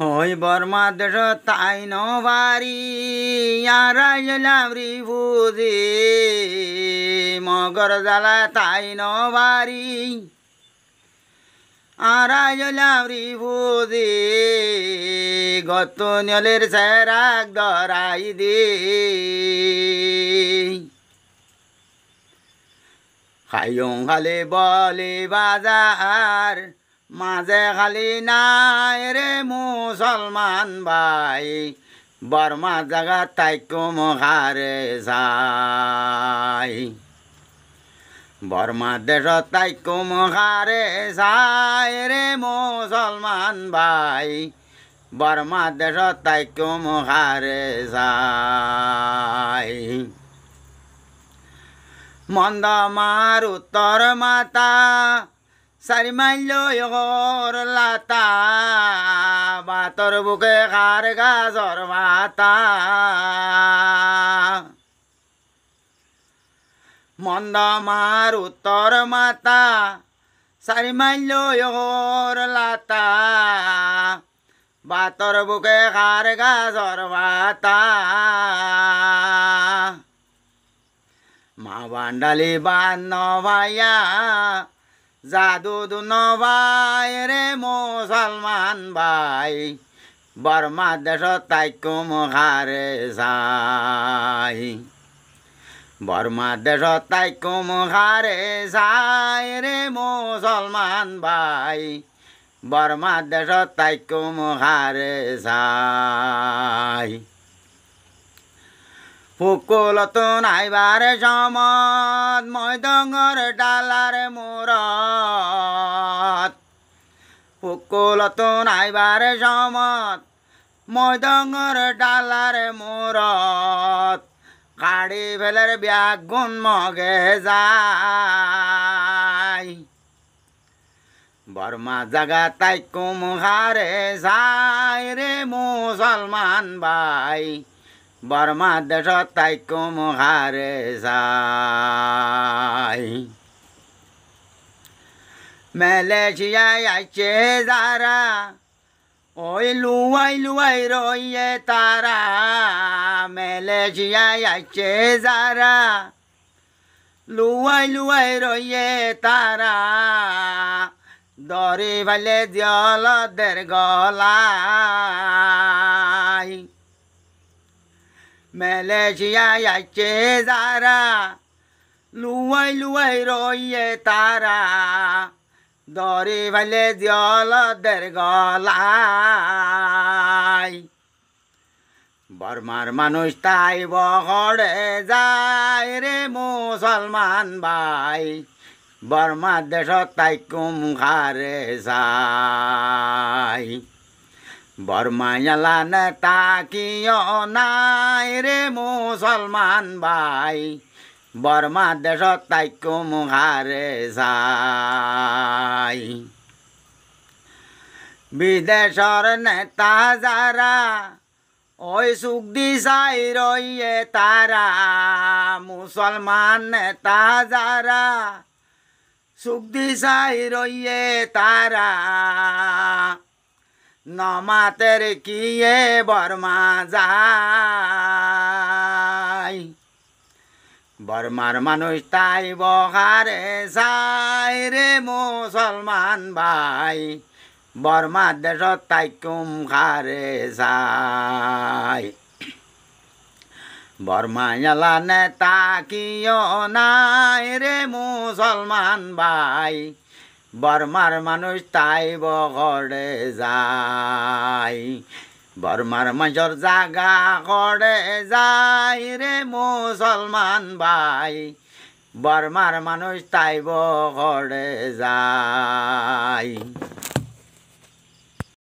হই বর্মা দেশ তাই নবারি ইয়ারাইলামরি বুঝি মগর জ্বালা তাই নবারি আরাইলামরি বুঝি গত নলের সেরাক ধরাই দি খাইয়ং খালি বলি বাজার মাঝে খালি নাই রে মুসলমান ভাই বর্মা জাগা তাইকো মহারে যাই বর্মা দেশ তাইকো মহারে যাই রে মুসলমান ভাই বর্মা দেশ তাইকো মহারে যাই মন্দ মার উত্তর মাতা সারি মাইল ইগর লাতা বাতর বুকে খার গাজর মাতা মন্দ মার উত্তর মাতা সারি মাইল ইগর লাতা বাতর বুকে খার গাজর মাতা মা বান্ডালি বান ভাইয়া জাদু নবাই রে মুসলমান ভাই বর্মা দেশ তাইকো মহারে যাই বর্মা দেশ তাইকো মহারে যাই রে মুসলমান ভাই বর্মা দেশ তাইকো মহারে যাই ফুকুলতন আইবার সমত ময়দঙ্গর ডালার মুরত ফুকুলতন আইবার সমত ময়দঙ্গর ডালার মুরত কাড়ি ফেলের ব্যাগুন মগে যায় বর্মা জাগা তাইকো মুহারে যায় রে মুসলমান ভাই বর্মা দেশ তাইকো মহারে যাই মালয়েশিয়ায় আইছে যারা ওই লুয়াই রইয়ে তারা মালয়েশিয়ায় আইছে যারা লুয়াই রইয়ে তারা দরে ভালে জলদের গলায় মালয়েশিয়ায় আইছে যারা লুয়াই রইয়ে তারা দরে ভালে জলদের গলায় বর্মার মানুষ তাই বহরে যায় রে মুসলমান ভাই বর্মা দেশ তাইকো মুহারে যায় বর্মায়ালা নেতা কিয় নাই রে মুসলমান ভাই বর্মা দেশ তাইকো মুহারে যায় বিদেশর নেতা যারা ওই সুখ দিশাই রইয়ে তারা মুসলমান নেতা যারা সুখ দিশাই রইয়ে তারা নমাতের কিয়ে বর্মা যায় বর্মার মানুষ তাই বহারে যায় রে মুসলমান ভাই বর্মা দেশ তাইকো মুহারে যায় বর্মায়ালা নেতা কিয় নাই রে মুসলমান ভাই বর্মার মানুষ তাই বহরে যায় বর্মার মানুষের জাগা করে যায় রে মুসলমান ভাই বর্মার মানুষ তাই বহরে যায়।